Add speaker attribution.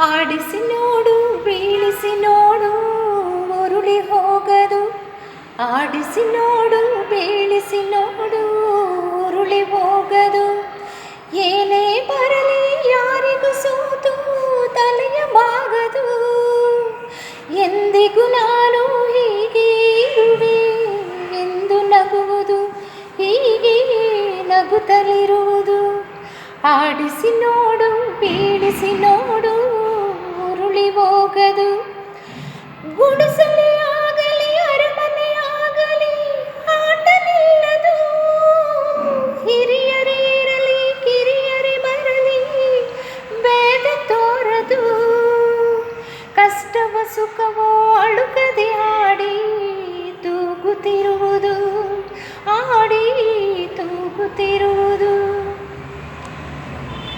Speaker 1: ಆಡಿಸಿ ನೋಡು ಬೀಳಿಸಿ ನೋಡು ಉರುಳಿ ಹೋಗದು. ಆಡಿಸಿ ನೋಡು ಬೀಳಿಸಿ ನೋಡು ಉರುಳಿ ಹೋಗದು. ಏನೇ ಬರಲಿ ಯಾರಿಗೂ ಸೋತು ತಲೆಯ ಬಾಗದು. ಎಂದಿಗೂ ನಾನು ಹೀಗೆ ಇರುವೆ ಎಂದು ನಗುವುದು, ಹೀಗೆ ನಗುತ್ತಲಿರುವುದು. ಆಡಿಸಿ ನೋಡು ಬೀಳಿಸಿ ನೋಡು ಉರುಳಿ ಹೋಗದು. ಗುಡಿಸಲೇ